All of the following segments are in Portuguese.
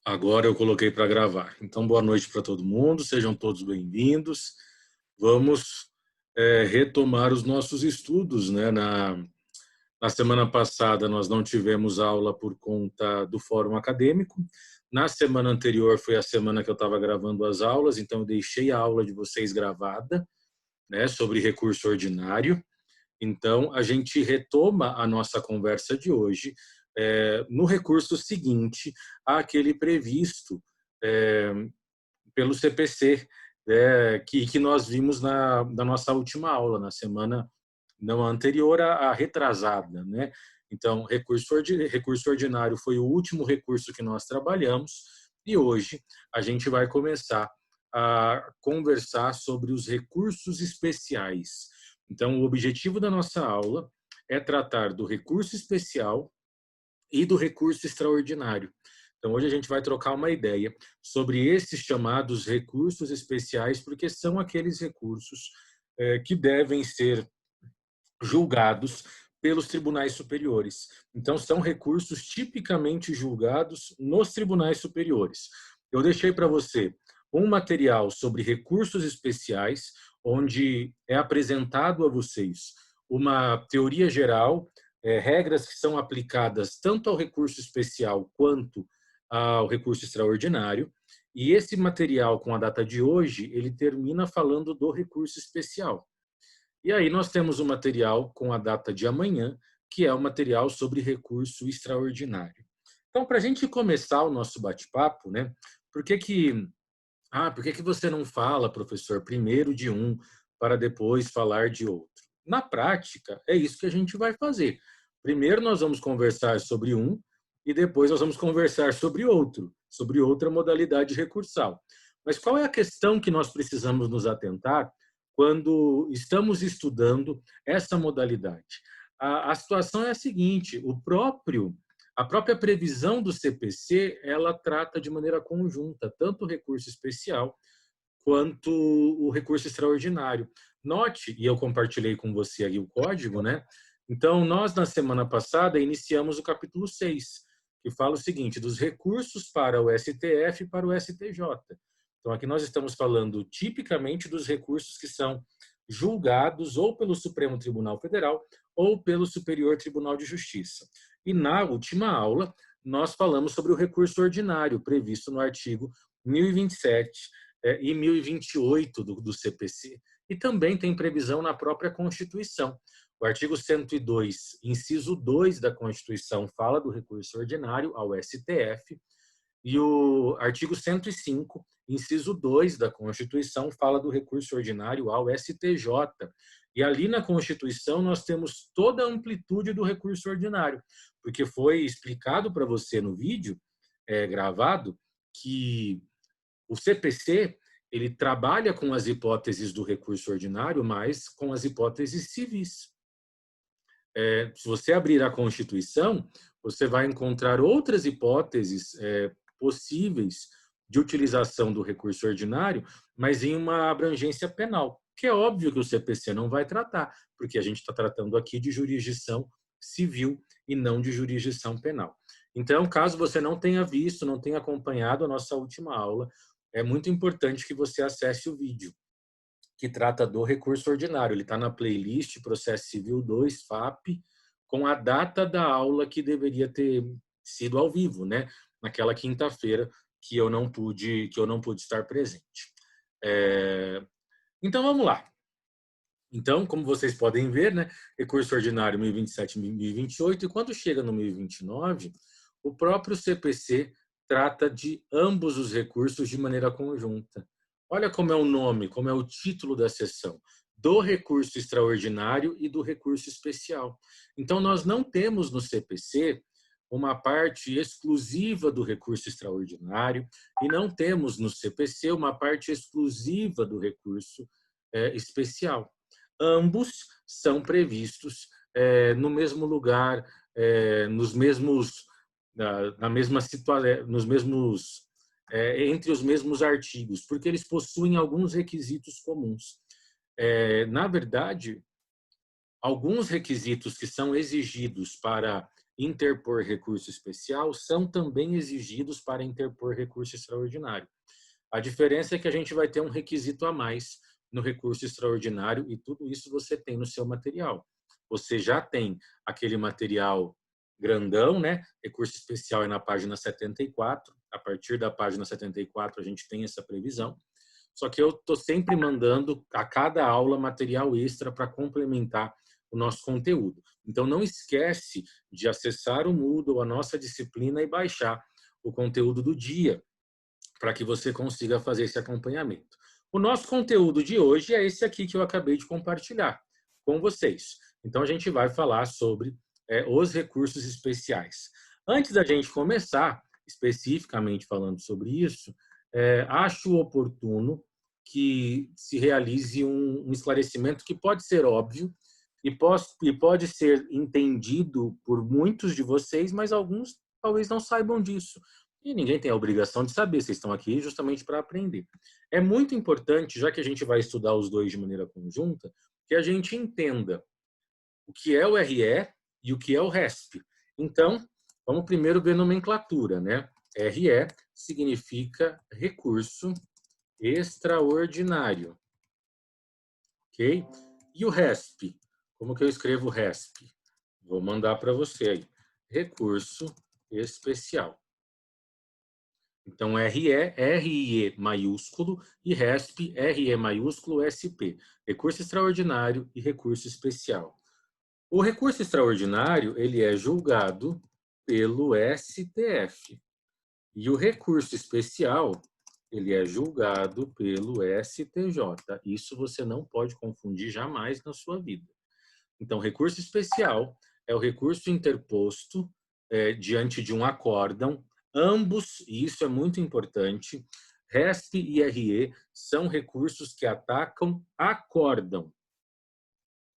Agora eu coloquei para gravar. Então, boa noite para todo mundo, sejam todos bem-vindos. Vamos retomar os nossos estudos, né? Na semana passada nós não tivemos aula por conta do fórum acadêmico. Na semana anterior foi a semana que eu estava gravando as aulas, então eu deixei a aula de vocês gravada, né? Sobre recurso ordinário. Então, a gente retoma a nossa conversa de hoje no recurso seguinte àquele previsto é, pelo CPC, que nós vimos na nossa última aula, na semana não anterior à retrasada, né? Então, recurso ordinário foi o último recurso que nós trabalhamos e hoje a gente vai começar a conversar sobre os recursos especiais. Então, o objetivo da nossa aula é tratar do recurso especial e do recurso extraordinário. Então, hoje a gente vai trocar uma ideia sobre esses chamados recursos especiais, porque são aqueles recursos que devem ser julgados pelos tribunais superiores. Então, são recursos tipicamente julgados nos tribunais superiores. Eu deixei para você um material sobre recursos especiais, onde é apresentado a vocês uma teoria geral, regras que são aplicadas tanto ao recurso especial quanto ao recurso extraordinário. E esse material, com a data de hoje, ele termina falando do recurso especial. E aí nós temos o material com a data de amanhã, que é o material sobre recurso extraordinário. Então, para a gente começar o nosso bate-papo, né? Por que que você não fala, professor, primeiro de um para depois falar de outro? Na prática, é isso que a gente vai fazer. Primeiro nós vamos conversar sobre um e depois nós vamos conversar sobre outro, sobre outra modalidade recursal. Mas qual é a questão que nós precisamos nos atentar quando estamos estudando essa modalidade? A situação é a seguinte: a própria previsão do CPC, ela trata de maneira conjunta tanto o recurso especial quanto o recurso extraordinário. Note, e eu compartilhei com você aqui o código, né? Então, nós, na semana passada, iniciamos o capítulo 6, que fala o seguinte: dos recursos para o STF e para o STJ. Então, aqui nós estamos falando tipicamente dos recursos que são julgados ou pelo Supremo Tribunal Federal ou pelo Superior Tribunal de Justiça. E na última aula, nós falamos sobre o recurso ordinário, previsto no artigo 1027 e 1028 do CPC. E também tem previsão na própria Constituição. O artigo 102, inciso 2 da Constituição, fala do recurso ordinário ao STF, e o artigo 105, inciso 2 da Constituição, fala do recurso ordinário ao STJ. E ali na Constituição nós temos toda a amplitude do recurso ordinário, porque foi explicado para você no vídeo gravado que o CPC ele trabalha com as hipóteses do recurso ordinário, mas com as hipóteses civis. Se você abrir a Constituição, você vai encontrar outras hipóteses possíveis de utilização do recurso ordinário, mas em uma abrangência penal, que é óbvio que o CPC não vai tratar, porque a gente está tratando aqui de jurisdição civil e não de jurisdição penal. Então, caso você não tenha visto, não tenha acompanhado a nossa última aula, é muito importante que você acesse o vídeo que trata do recurso ordinário. Ele está na playlist Processo Civil 2, FAP, com a data da aula que deveria ter sido ao vivo, né? Naquela quinta-feira que eu não pude estar presente. Então vamos lá. Então, como vocês podem ver, né, recurso ordinário 1027 e 1028, e quando chega no 1029, o próprio CPC trata de ambos os recursos de maneira conjunta. Olha como é o nome, como é o título da seção, do recurso extraordinário e do recurso especial. Então, nós não temos no CPC uma parte exclusiva do recurso extraordinário e não temos no CPC uma parte exclusiva do recurso especial. Ambos são previstos no mesmo lugar, nos mesmos, na mesma situação, nos mesmos, entre os mesmos artigos, porque eles possuem alguns requisitos comuns. Na verdade, alguns requisitos que são exigidos para interpor recurso especial são também exigidos para interpor recurso extraordinário. A diferença é que a gente vai ter um requisito a mais no recurso extraordinário e tudo isso você tem no seu material. Você já tem aquele material grandão, né? Recurso especial é na página 74. A partir da página 74 a gente tem essa previsão. Só que eu estou sempre mandando a cada aula material extra para complementar o nosso conteúdo. Então não esquece de acessar o Moodle, a nossa disciplina, e baixar o conteúdo do dia, para que você consiga fazer esse acompanhamento. O nosso conteúdo de hoje é esse aqui que eu acabei de compartilhar com vocês. Então a gente vai falar sobre os recursos especiais. Antes da gente começar, especificamente falando sobre isso, acho oportuno que se realize um esclarecimento que pode ser óbvio e pode ser entendido por muitos de vocês, mas alguns talvez não saibam disso. E ninguém tem a obrigação de saber, vocês estão aqui justamente para aprender. É muito importante, já que a gente vai estudar os dois de maneira conjunta, que a gente entenda o que é o RE e o que é o RESP. Então, vamos primeiro ver nomenclatura, né? RE significa recurso extraordinário, ok? E o RESP? Como que eu escrevo RESP? Vou mandar para você aí. Recurso especial. Então, RE, RIE maiúsculo e RESP, RE maiúsculo, SP. Recurso extraordinário e recurso especial. O recurso extraordinário, ele é julgado pelo STF. E o recurso especial, ele é julgado pelo STJ. Isso você não pode confundir jamais na sua vida. Então, recurso especial é o recurso interposto diante de um acórdão. Ambos, e isso é muito importante, RESP e RE são recursos que atacam acórdão.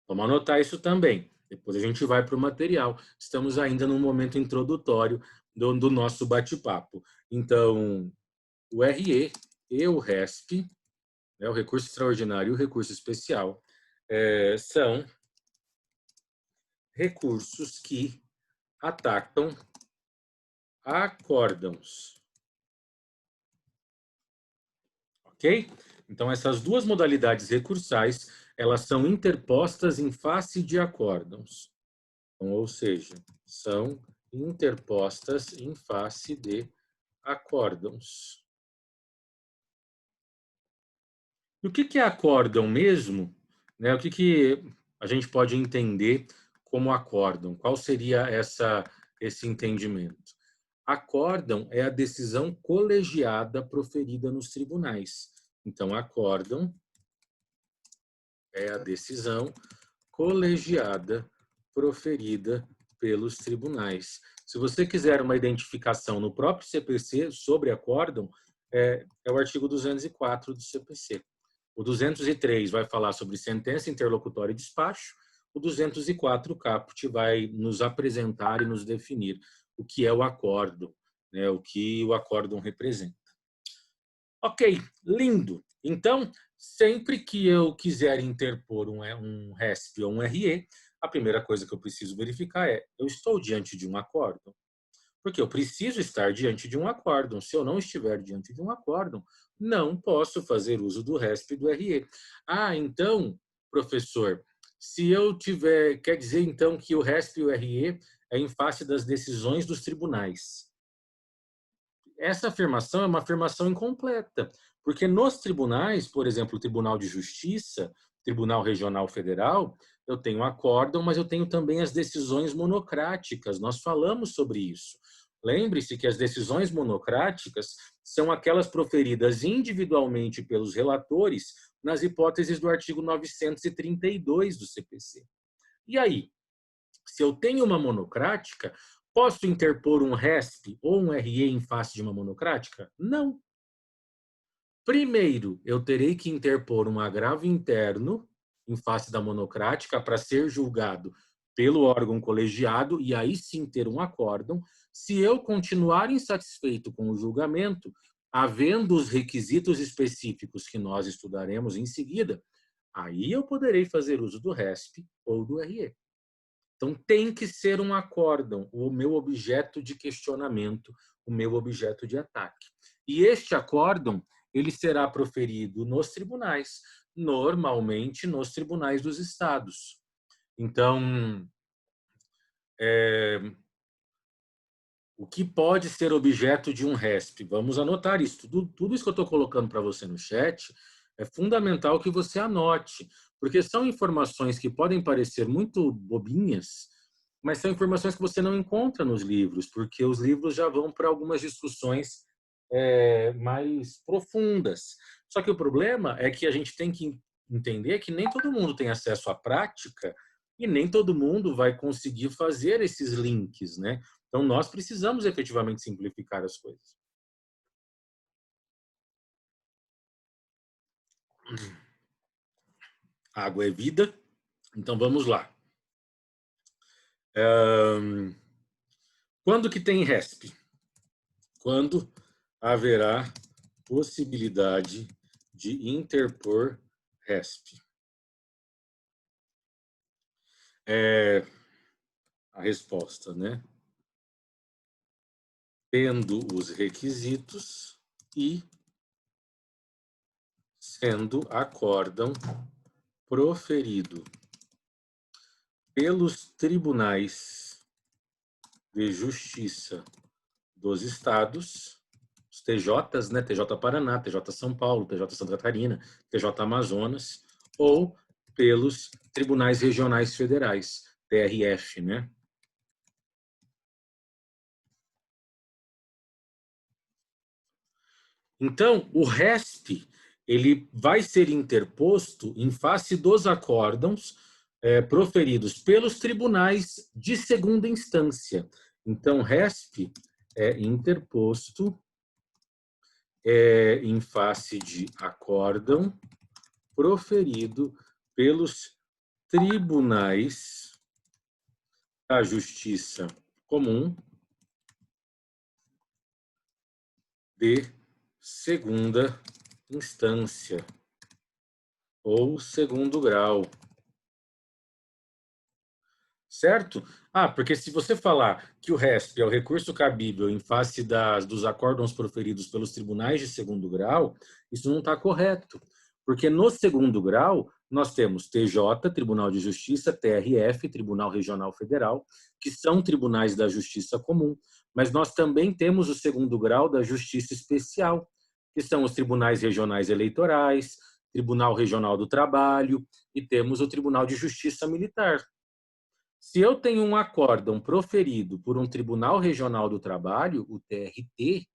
Vamos anotar isso também. Depois a gente vai para o material. Estamos ainda no momento introdutório do nosso bate-papo. Então, o RE e o RESP, né, o recurso extraordinário e o recurso especial, são recursos que atacam acórdãos. Ok? Então, essas duas modalidades recursais, elas são interpostas em face de acórdãos. Então, ou seja, são interpostas em face de acórdãos. E o que é acórdão mesmo? Né? O que a gente pode entender como acórdão? Qual seria esse entendimento? Acórdão é a decisão colegiada proferida nos tribunais. Então, acórdão é a decisão colegiada proferida pelos tribunais. Se você quiser uma identificação no próprio CPC sobre acórdão, é o artigo 204 do CPC. O 203 vai falar sobre sentença interlocutória e despacho. O 204 caput vai nos apresentar e nos definir o que é o acórdão, né, o que o acórdão representa. Ok, lindo. Então, sempre que eu quiser interpor um RESP ou um RE, a primeira coisa que eu preciso verificar é: eu estou diante de um acórdão? Porque eu preciso estar diante de um acórdão. Se eu não estiver diante de um acórdão, não posso fazer uso do RESP e do RE. Ah, então, professor, se eu tiver... Quer dizer, então, que o RESP e o RE é em face das decisões dos tribunais. Essa afirmação é uma afirmação incompleta, porque nos tribunais, por exemplo, o Tribunal de Justiça, Tribunal Regional Federal, eu tenho acórdão, mas eu tenho também as decisões monocráticas. Nós falamos sobre isso. Lembre-se que as decisões monocráticas são aquelas proferidas individualmente pelos relatores nas hipóteses do artigo 932 do CPC. E aí, se eu tenho uma monocrática, posso interpor um RESP ou um RE em face de uma monocrática? Não. Primeiro, eu terei que interpor um agravo interno em face da monocrática para ser julgado pelo órgão colegiado e aí sim ter um acórdão. Se eu continuar insatisfeito com o julgamento, havendo os requisitos específicos que nós estudaremos em seguida, aí eu poderei fazer uso do RESP ou do RE. Então, tem que ser um acórdão, o meu objeto de questionamento, o meu objeto de ataque. E este acórdão, ele será proferido nos tribunais, normalmente nos tribunais dos estados. Então, o que pode ser objeto de um RESP? Vamos anotar isso. Tudo isso que eu estou colocando para você no chat é fundamental que você anote, porque são informações que podem parecer muito bobinhas, mas são informações que você não encontra nos livros, porque os livros já vão para algumas discussões mais profundas. Só que o problema é que a gente tem que entender que nem todo mundo tem acesso à prática e nem todo mundo vai conseguir fazer esses links, né? Então, nós precisamos efetivamente simplificar as coisas. Água é vida, então vamos lá. Quando que tem RESP? Quando haverá possibilidade de interpor RESP. A resposta, né? Tendo os requisitos e sendo acórdão proferido pelos tribunais de justiça dos estados, os TJs, né? TJ Paraná, TJ São Paulo, TJ Santa Catarina, TJ Amazonas, ou pelos tribunais regionais federais, TRF, né? Então, o RESP ele vai ser interposto em face dos acórdãos proferidos pelos tribunais de segunda instância. Então, RESP é interposto em face de acórdão proferido pelos tribunais da Justiça Comum de segunda instância ou segundo grau. Certo? Porque se você falar que o RESP é o recurso cabível em face dos acórdãos proferidos pelos tribunais de segundo grau, isso não está correto. Porque no segundo grau, nós temos TJ, Tribunal de Justiça, TRF, Tribunal Regional Federal, que são tribunais da Justiça Comum, mas nós também temos o segundo grau da Justiça Especial, que são os tribunais regionais eleitorais, Tribunal Regional do Trabalho e temos o Tribunal de Justiça Militar. Se eu tenho um acórdão proferido por um Tribunal Regional do Trabalho, o TRT,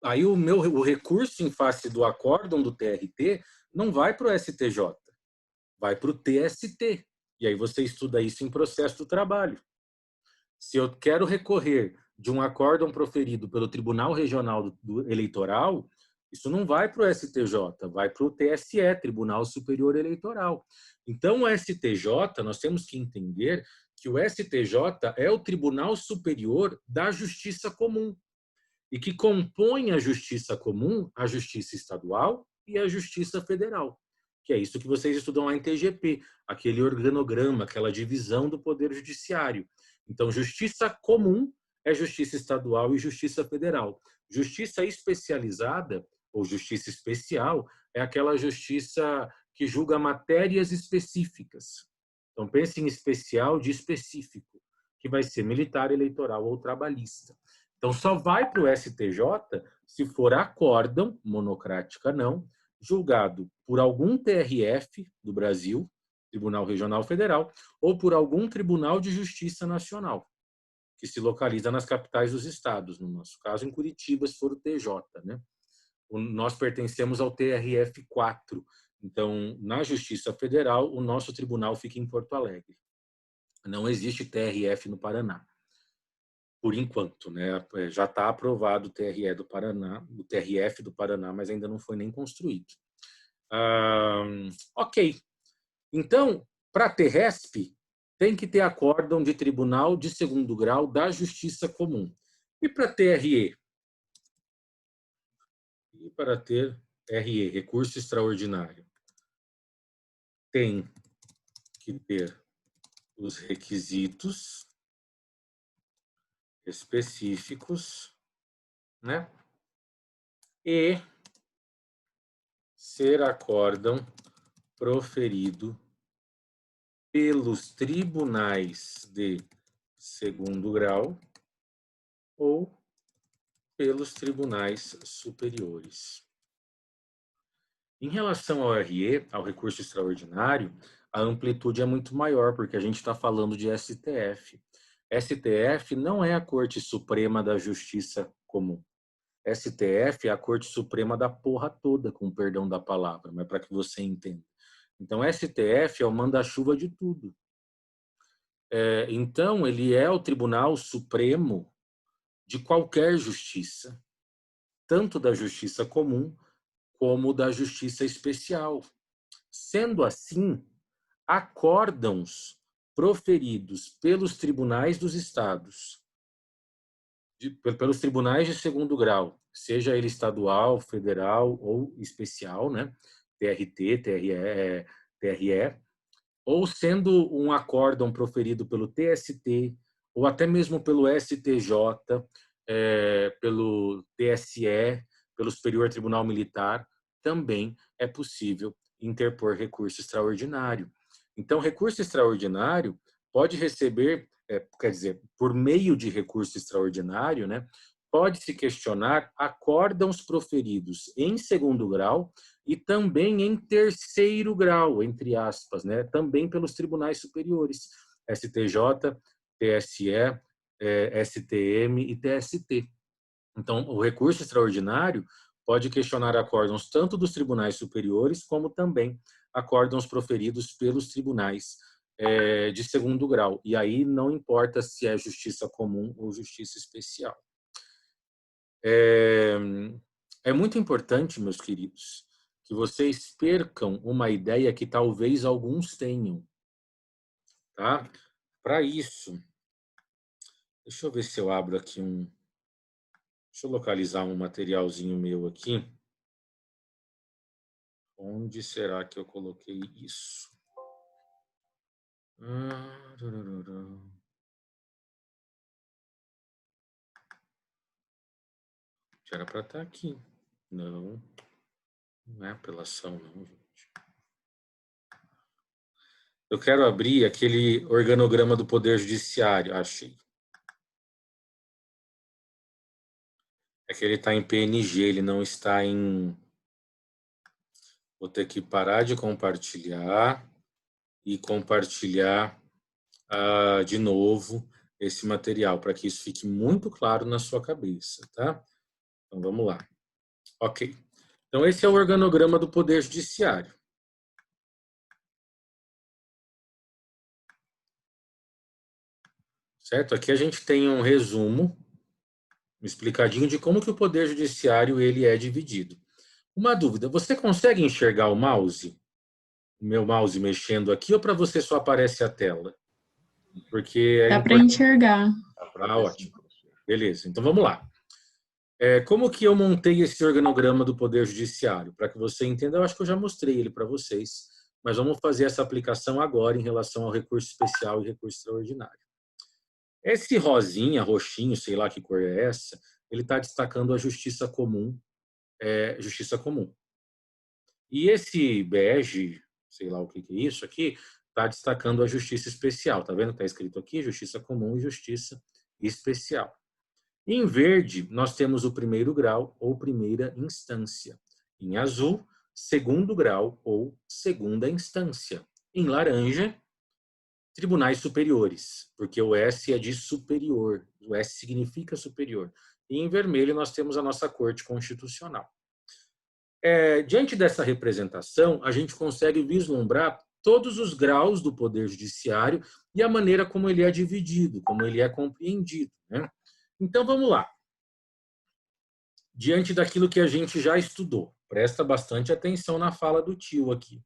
aí o recurso em face do acórdão do TRT não vai para o STJ, vai para o TST. E aí você estuda isso em processo do trabalho. Se eu quero recorrer de um acórdão proferido pelo Tribunal Regional Eleitoral, isso não vai para o STJ, vai para o TSE, Tribunal Superior Eleitoral. Então, o STJ, nós temos que entender que o STJ é o Tribunal Superior da Justiça Comum e que compõe a Justiça Comum, a Justiça Estadual e a Justiça Federal, que é isso que vocês estudam lá em TGP, aquele organograma, aquela divisão do Poder Judiciário. Então, Justiça Comum é Justiça Estadual e Justiça Federal. Justiça especializada ou Justiça Especial é aquela justiça que julga matérias específicas. Então, pense em especial de específico, que vai ser militar, eleitoral ou trabalhista. Então, só vai para o STJ se for acórdão, monocrática não, julgado por algum TRF do Brasil, Tribunal Regional Federal, ou por algum Tribunal de Justiça Nacional, que se localiza nas capitais dos estados. No nosso caso, em Curitiba, se for o TJ, né? Nós pertencemos ao TRF4. Então, na Justiça Federal, o nosso tribunal fica em Porto Alegre. Não existe TRF no Paraná, por enquanto, né? Já está aprovado o TRE do Paraná, o TRF do Paraná, mas ainda não foi nem construído. Ok. Então, para ter RESP, tem que ter acórdão de tribunal de segundo grau da Justiça Comum. E para ter RE? E para ter RE, recurso extraordinário, tem que ter os requisitos específicos, né? E ser acórdão proferido pelos tribunais de segundo grau ou pelos tribunais superiores. Em relação ao RE, ao recurso extraordinário, a amplitude é muito maior, porque a gente está falando de STF. STF não é a Corte Suprema da Justiça Comum. STF é a Corte Suprema da porra toda, com o perdão da palavra, mas para que você entenda. Então, STF é o manda-chuva de tudo. Então, ele é o Tribunal Supremo de qualquer justiça, tanto da justiça comum como da justiça especial. Sendo assim, acórdãos proferidos pelos tribunais dos estados, pelos tribunais de segundo grau, seja ele estadual, federal ou especial, né? TRT, TRE, ou sendo um acórdão proferido pelo TST, ou até mesmo pelo STJ, pelo TSE, pelo Superior Tribunal Militar, também é possível interpor recurso extraordinário. Então, recurso extraordinário pode receber, quer dizer, por meio de recurso extraordinário, né, pode-se questionar acórdãos proferidos em segundo grau e também em terceiro grau, entre aspas, né, também pelos tribunais superiores, STJ, TSE, STM e TST. Então, o recurso extraordinário pode questionar acórdãos tanto dos tribunais superiores como também acórdãos proferidos pelos tribunais de segundo grau. E aí não importa se é justiça comum ou justiça especial. É muito importante, meus queridos, que vocês percam uma ideia que talvez alguns tenham. Tá? Para isso, deixa eu ver se eu abro aqui um... Deixa eu localizar um materialzinho meu aqui. Onde será que eu coloquei isso? Era para estar aqui. Não, não é apelação, não, gente. Eu quero abrir aquele organograma do Poder Judiciário, achei. É que ele está em PNG, ele não está em... Vou ter que parar de compartilhar e compartilhar de novo esse material, para que isso fique muito claro na sua cabeça, tá? Então, vamos lá. Ok. Então, esse é o organograma do Poder Judiciário. Certo? Aqui a gente tem um resumo, um explicadinho de como que o Poder Judiciário ele é dividido. Uma dúvida, você consegue enxergar o mouse? O meu mouse mexendo aqui, ou para você só aparece a tela? Porque é Dá para importante. enxergar. Ótimo. Beleza, então vamos lá. Como que eu montei esse organograma do Poder Judiciário? Para que você entenda, eu acho que eu já mostrei ele para vocês, mas vamos fazer essa aplicação agora em relação ao recurso especial e recurso extraordinário. Esse rosinha, roxinho, sei lá que cor é essa, ele está destacando a justiça comum, justiça comum. E esse bege, sei lá o que é isso aqui, está destacando a justiça especial. Tá vendo? Está escrito aqui justiça comum e justiça especial. Em verde, nós temos o primeiro grau ou primeira instância. Em azul, segundo grau ou segunda instância. Em laranja, tribunais superiores, porque o S é de superior. O S significa superior. E em vermelho, nós temos a nossa Corte Constitucional. Diante dessa representação, a gente consegue vislumbrar todos os graus do Poder Judiciário e a maneira como ele é dividido, como ele é compreendido, né? Então, vamos lá. Diante daquilo que a gente já estudou, presta bastante atenção na fala do tio aqui,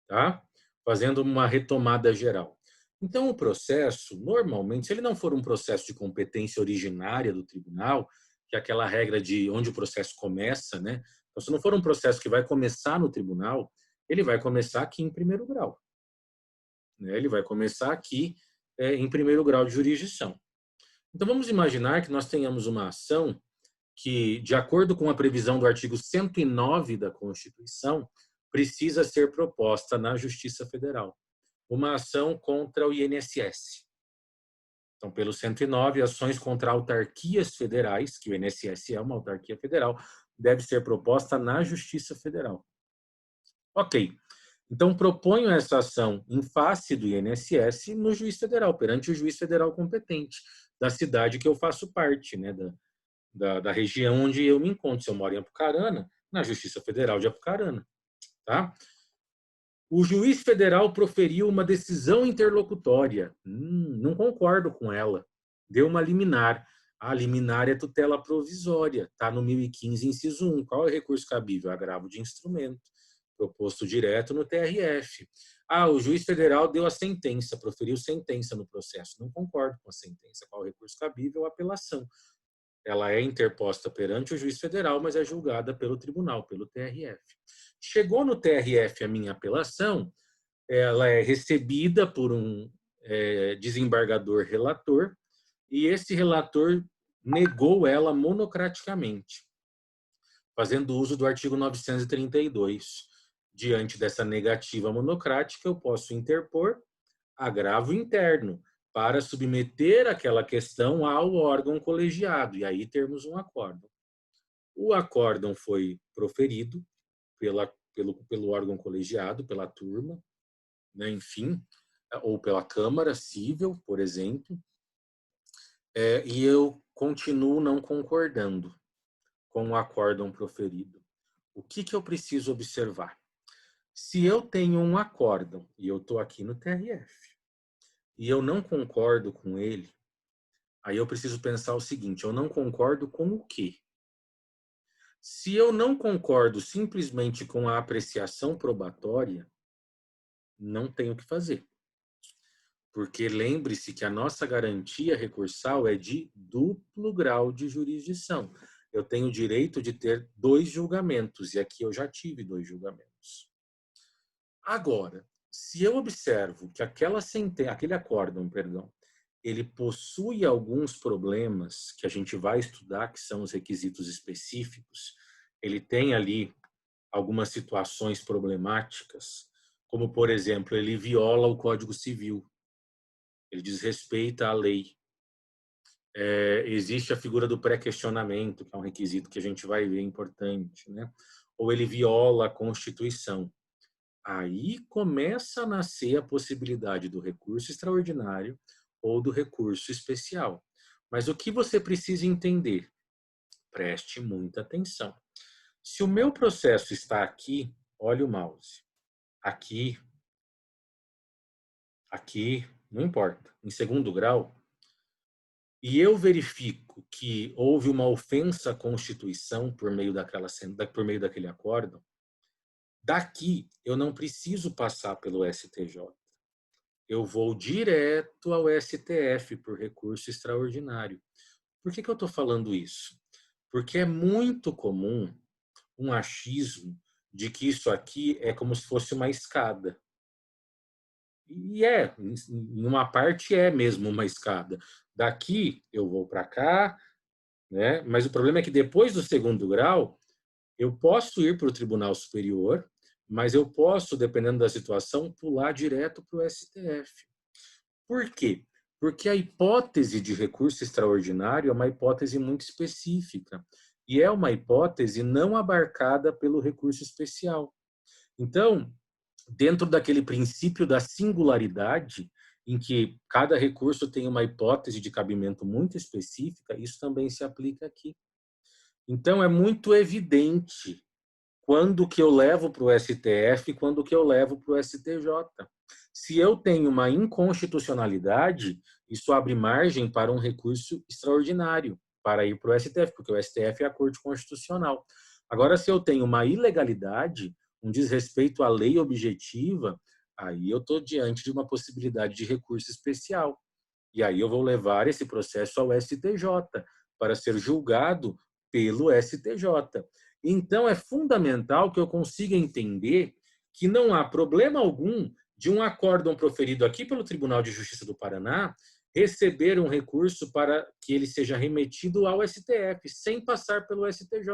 tá? Fazendo uma retomada geral. Então, o processo, normalmente, se ele não for um processo de competência originária do tribunal, que é aquela regra de onde o processo começa, né? Então, se não for um processo que vai começar no tribunal, ele vai começar aqui em primeiro grau. né? Ele vai começar aqui em primeiro grau de jurisdição. Então, vamos imaginar que nós tenhamos uma ação que, de acordo com a previsão do artigo 109 da Constituição, precisa ser proposta na Justiça Federal. Uma ação contra o INSS. Então, pelo 109, ações contra autarquias federais, que o INSS é uma autarquia federal, deve ser proposta na Justiça Federal. Ok. Então, proponho essa ação em face do INSS no juiz federal, perante o juiz federal competente da cidade que eu faço parte, né, da região onde eu me encontro. Se eu moro em Apucarana, na Justiça Federal de Apucarana. Tá? O juiz federal proferiu uma decisão interlocutória. Não concordo com ela. Deu uma liminar. A liminar é tutela provisória. Está no 1015, inciso 1. Qual é o recurso cabível? Agravo de instrumento. Proposto direto no TRF. O juiz federal deu a sentença, proferiu sentença no processo. Não concordo com a sentença. Qual é o recurso cabível? Apelação. Ela é interposta perante o juiz federal, mas é julgada pelo tribunal, pelo TRF. Chegou no TRF a minha apelação, ela é recebida por um desembargador relator, e esse relator negou ela monocraticamente, fazendo uso do artigo 932. Diante dessa negativa monocrática, eu posso interpor agravo interno, para submeter aquela questão ao órgão colegiado, e aí termos um acórdão. O acórdão foi proferido pelo órgão colegiado, pela turma, né, enfim, ou pela Câmara Cível, por exemplo, e eu continuo não concordando com o acórdão proferido. O que eu preciso observar? Se eu tenho um acórdão, e eu estou aqui no TRF, e eu não concordo com ele, aí eu preciso pensar o seguinte: eu não concordo com o quê? Se eu não concordo simplesmente com a apreciação probatória, não tenho o que fazer. Porque lembre-se que a nossa garantia recursal é de duplo grau de jurisdição. Eu tenho o direito de ter 2 julgamentos, e aqui eu já tive 2 julgamentos. Agora, se eu observo que aquele acórdão, ele possui alguns problemas que a gente vai estudar, que são os requisitos específicos, ele tem ali algumas situações problemáticas, como, por exemplo, ele viola o Código Civil, ele desrespeita a lei. Existe a figura do pré-questionamento, que é um requisito que a gente vai ver importante, né? Ou ele viola a Constituição. Aí começa a nascer a possibilidade do recurso extraordinário ou do recurso especial. Mas o que você precisa entender? Preste muita atenção. Se o meu processo está aqui, olha o mouse. Aqui, não importa. Em segundo grau, e eu verifico que houve uma ofensa à Constituição por meio daquele acórdão, daqui eu não preciso passar pelo STJ. Eu vou direto ao STF por recurso extraordinário. Por que eu estou falando isso? Porque é muito comum um achismo de que isso aqui é como se fosse uma escada. E em uma parte é mesmo uma escada. Daqui eu vou para cá, né? Mas o problema é que depois do segundo grau, eu posso ir para o Tribunal Superior, mas eu posso, dependendo da situação, pular direto para o STF. Por quê? Porque a hipótese de recurso extraordinário é uma hipótese muito específica e é uma hipótese não abarcada pelo recurso especial. Então, dentro daquele princípio da singularidade, em que cada recurso tem uma hipótese de cabimento muito específica, isso também se aplica aqui. Então, é muito evidente quando que eu levo para o STF e quando que eu levo para o STJ. Se eu tenho uma inconstitucionalidade, isso abre margem para um recurso extraordinário para ir para o STF, porque o STF é a Corte Constitucional. Agora, se eu tenho uma ilegalidade, um desrespeito à lei objetiva, aí eu estou diante de uma possibilidade de recurso especial. E aí eu vou levar esse processo ao STJ para ser julgado pelo STJ. Então, é fundamental que eu consiga entender que não há problema algum de um acórdão proferido aqui pelo Tribunal de Justiça do Paraná, receber um recurso para que ele seja remetido ao STF, sem passar pelo STJ.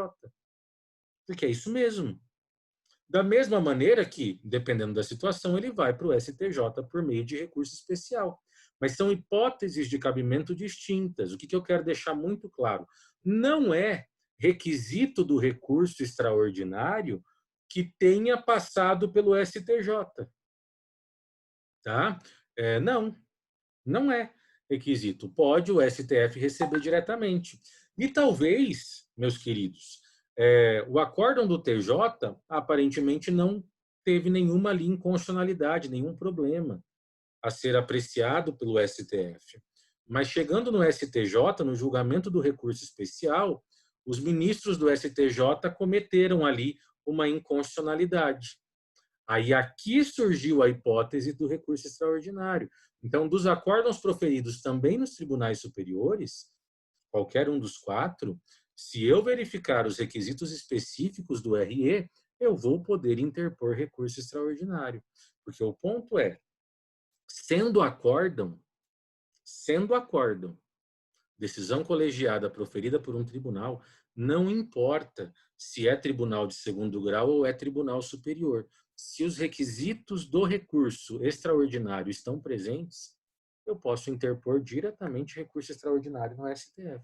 Porque é isso mesmo. Da mesma maneira que, dependendo da situação, ele vai para o STJ por meio de recurso especial. Mas são hipóteses de cabimento distintas. O que eu quero deixar muito claro? Não é requisito do recurso extraordinário que tenha passado pelo STJ. Tá? Não é requisito. Pode o STF receber diretamente. E talvez, meus queridos, o acórdão do TJ aparentemente não teve nenhuma ali inconstitucionalidade, nenhum problema a ser apreciado pelo STF. Mas chegando no STJ, no julgamento do recurso especial, os ministros do STJ cometeram ali uma inconstitucionalidade. Aí aqui surgiu a hipótese do recurso extraordinário. Então, dos acórdãos proferidos também nos tribunais superiores, qualquer um dos 4, se eu verificar os requisitos específicos do RE, eu vou poder interpor recurso extraordinário. Porque o ponto é, sendo acórdão, decisão colegiada proferida por um tribunal, não importa se é tribunal de segundo grau ou é tribunal superior. Se os requisitos do recurso extraordinário estão presentes, eu posso interpor diretamente recurso extraordinário no STF.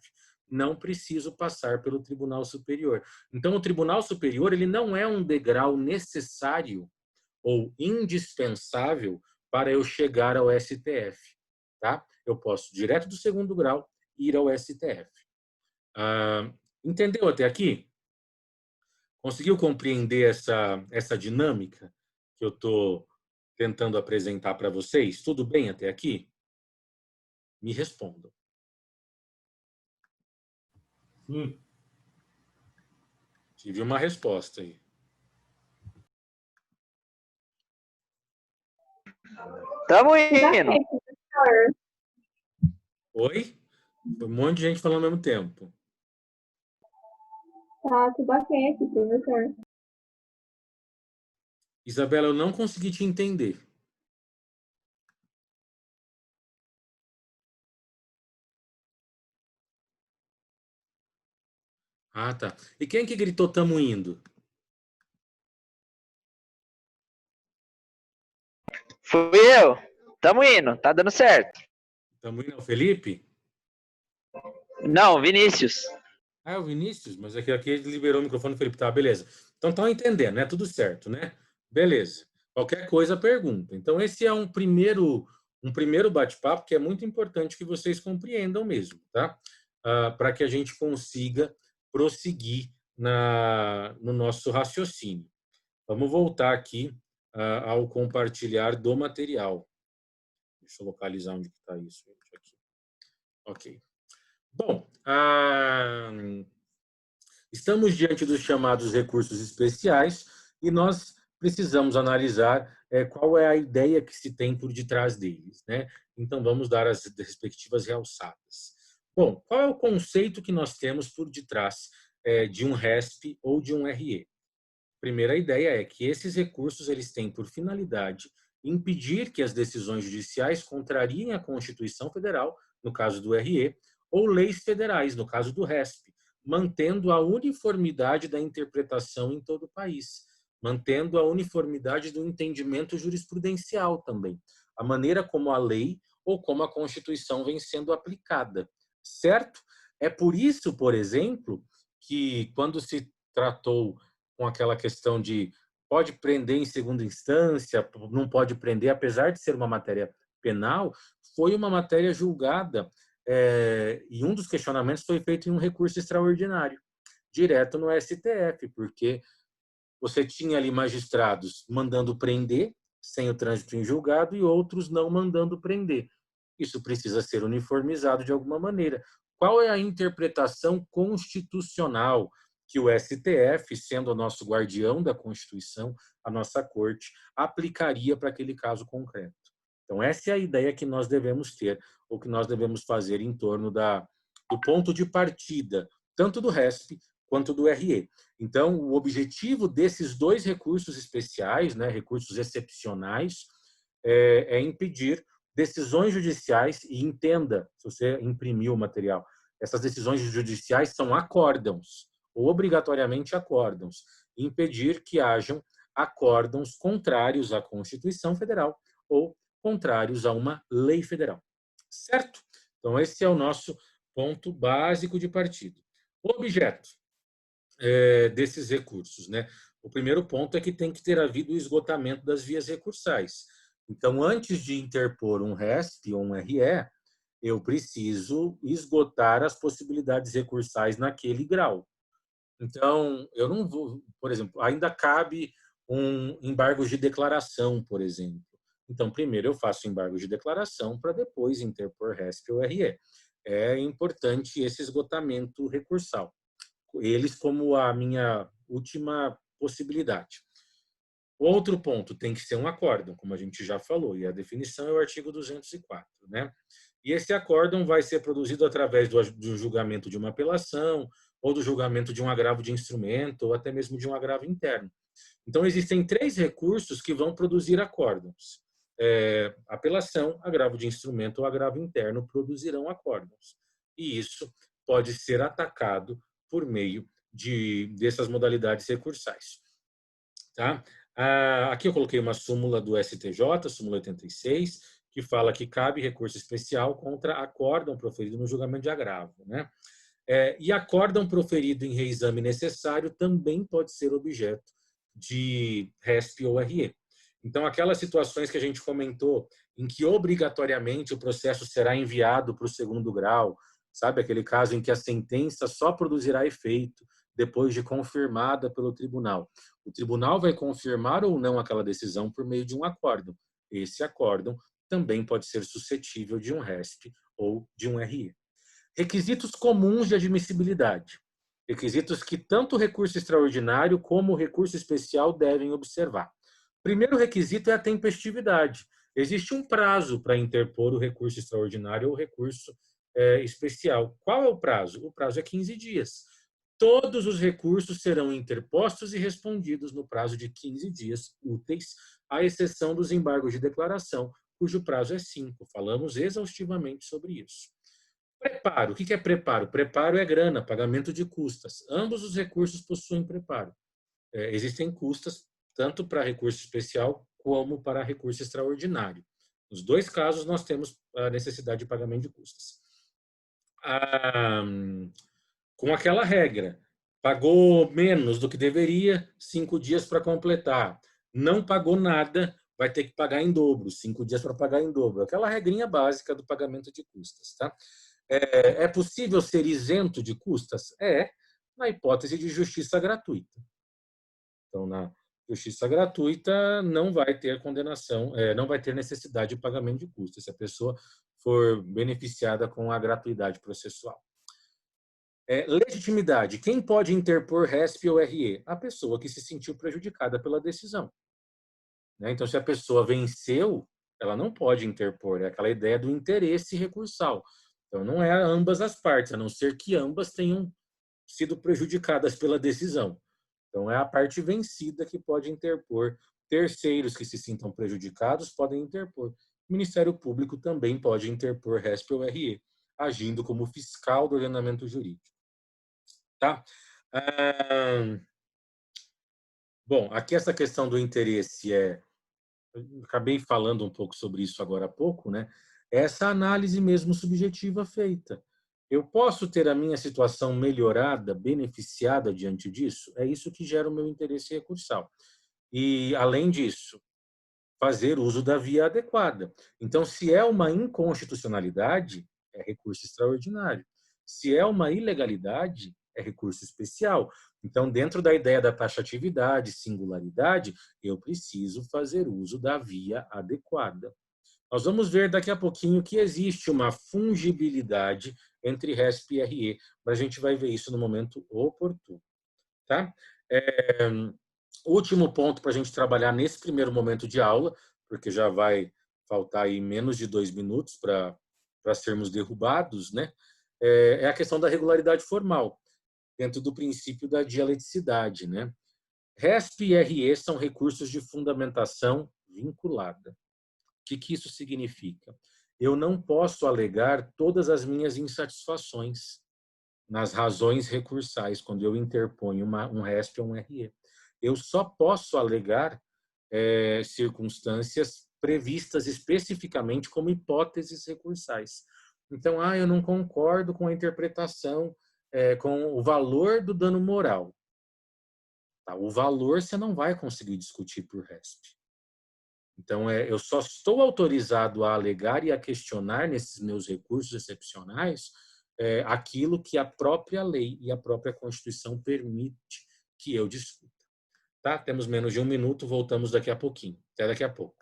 Não preciso passar pelo Tribunal Superior. Então, o Tribunal Superior ele não é um degrau necessário ou indispensável para eu chegar ao STF. Tá? Eu posso, direto do segundo grau, ir ao STF. Entendeu até aqui? Conseguiu compreender essa dinâmica que eu estou tentando apresentar para vocês? Tudo bem até aqui? Me respondam. Tive uma resposta aí. Tamo indo. Oi? Foi um monte de gente falando ao mesmo tempo. Tá tudo ok aqui, professor. Isabela, eu não consegui te entender. Ah, tá. E quem que gritou "tamo indo"? Fui eu. Tamo indo, tá dando certo. Tamo indo, é o Felipe? Não, Vinícius. Ah, é o Vinícius, mas aqui ele liberou o microfone, o Felipe, tá, beleza. Então estão entendendo, né? Tudo certo, né? Beleza. Qualquer coisa, pergunta. Então esse é um primeiro bate-papo que é muito importante que vocês compreendam mesmo, tá? Para que a gente consiga prosseguir no nosso raciocínio. Vamos voltar aqui ao compartilhar do material. Deixa eu localizar onde está isso. Aqui. Ok. Bom, estamos diante dos chamados recursos especiais e nós precisamos analisar qual é a ideia que se tem por detrás deles, né? Então, vamos dar as respectivas realçadas. Bom, qual é o conceito que nós temos por detrás de um RESP ou de um RE? Primeira ideia é que esses recursos eles têm por finalidade impedir que as decisões judiciais contrariem a Constituição Federal, no caso do RE, ou leis federais, no caso do RESP, mantendo a uniformidade da interpretação em todo o país, mantendo a uniformidade do entendimento jurisprudencial também, a maneira como a lei ou como a Constituição vem sendo aplicada, certo? É por isso, por exemplo, que quando se tratou com aquela questão de pode prender em segunda instância, não pode prender, apesar de ser uma matéria penal, foi uma matéria julgada e um dos questionamentos foi feito em um recurso extraordinário, direto no STF, porque você tinha ali magistrados mandando prender sem o trânsito em julgado e outros não mandando prender. Isso precisa ser uniformizado de alguma maneira. Qual é a interpretação constitucional que o STF, sendo o nosso guardião da Constituição, a nossa corte, aplicaria para aquele caso concreto? Então, essa é a ideia que nós devemos ter, ou que nós devemos fazer em torno do ponto de partida, tanto do RESP quanto do RE. Então, o objetivo desses dois recursos especiais, né, recursos excepcionais, é impedir decisões judiciais, e entenda, se você imprimiu o material, essas decisões judiciais são acórdãos, obrigatoriamente acórdãos, impedir que hajam acórdãos contrários à Constituição Federal ou contrários a uma lei federal. Certo? Então, esse é o nosso ponto básico de partida. O objeto desses recursos, né? O primeiro ponto é que tem que ter havido o esgotamento das vias recursais. Então, antes de interpor um RESP ou um RE, eu preciso esgotar as possibilidades recursais naquele grau. Então, eu não vou, por exemplo, ainda cabe um embargo de declaração, por exemplo. Então, primeiro eu faço embargo de declaração para depois interpor RESP ou RE. É importante esse esgotamento recursal. Eles como a minha última possibilidade. Outro ponto, tem que ser um acórdão, como a gente já falou, e a definição é o artigo 204, né? E esse acórdão vai ser produzido através do julgamento de uma apelação, ou do julgamento de um agravo de instrumento, ou até mesmo de um agravo interno. Então, existem 3 recursos que vão produzir acórdãos. Apelação, agravo de instrumento ou agravo interno produzirão acórdãos. E isso pode ser atacado por meio dessas modalidades recursais. Tá? Aqui eu coloquei uma súmula do STJ, súmula 86, que fala que cabe recurso especial contra acórdão proferido no julgamento de agravo, né? E acórdão proferido em reexame necessário também pode ser objeto de RESP ou RE. Então, aquelas situações que a gente comentou, em que obrigatoriamente o processo será enviado para o segundo grau, sabe? Aquele caso em que a sentença só produzirá efeito depois de confirmada pelo tribunal. O tribunal vai confirmar ou não aquela decisão por meio de um acórdão. Esse acórdão também pode ser suscetível de um RESP ou de um RE. Requisitos comuns de admissibilidade. Requisitos que tanto o recurso extraordinário como o recurso especial devem observar. Primeiro requisito é a tempestividade. Existe um prazo para interpor o recurso extraordinário ou o recurso especial. Qual é o prazo? O prazo é 15 dias. Todos os recursos serão interpostos e respondidos no prazo de 15 dias úteis, à exceção dos embargos de declaração, cujo prazo é 5. Falamos exaustivamente sobre isso. Preparo. O que é preparo? Preparo é grana, pagamento de custas. Ambos os recursos possuem preparo. Existem custas tanto para recurso especial como para recurso extraordinário. Nos 2 casos, nós temos a necessidade de pagamento de custas. Com aquela regra, pagou menos do que deveria, 5 dias para completar. Não pagou nada, vai ter que pagar em dobro, 5 dias para pagar em dobro. Aquela regrinha básica do pagamento de custas, tá? É possível ser isento de custas? Na hipótese de justiça gratuita. Então, na justiça gratuita, não vai ter condenação, não vai ter necessidade de pagamento de custas, se a pessoa for beneficiada com a gratuidade processual. Legitimidade. Quem pode interpor RESP ou RE? A pessoa que se sentiu prejudicada pela decisão. Então, se a pessoa venceu, ela não pode interpor. É aquela ideia do interesse recursal. Então, não é ambas as partes, a não ser que ambas tenham sido prejudicadas pela decisão. Então, é a parte vencida que pode interpor. Terceiros que se sintam prejudicados podem interpor. O Ministério Público também pode interpor RESP ou RE, agindo como fiscal do ordenamento jurídico. Tá? Bom, aqui essa questão do interesse eu acabei falando um pouco sobre isso agora há pouco, né? Essa análise mesmo subjetiva feita. Eu posso ter a minha situação melhorada, beneficiada diante disso? É isso que gera o meu interesse recursal. E, além disso, fazer uso da via adequada. Então, se é uma inconstitucionalidade, é recurso extraordinário. Se é uma ilegalidade, é recurso especial. Então, dentro da ideia da taxatividade, singularidade, eu preciso fazer uso da via adequada. Nós vamos ver daqui a pouquinho que existe uma fungibilidade entre RESP e RE, mas a gente vai ver isso no momento oportuno. Tá? Último ponto para a gente trabalhar nesse primeiro momento de aula, porque já vai faltar aí menos de 2 minutos para sermos derrubados, né? É a questão da regularidade formal, dentro do princípio da dialeticidade, né? RESP e RE são recursos de fundamentação vinculada. que isso significa? Eu não posso alegar todas as minhas insatisfações nas razões recursais, quando eu interponho um RESP ou um RE. Eu só posso alegar circunstâncias previstas especificamente como hipóteses recursais. Então, eu não concordo com a interpretação, com o valor do dano moral. Tá? O valor você não vai conseguir discutir por RESP. Então, eu só estou autorizado a alegar e a questionar nesses meus recursos excepcionais aquilo que a própria lei e a própria Constituição permite que eu discuta. Tá? Temos menos de 1 minuto, voltamos daqui a pouquinho. Até daqui a pouco.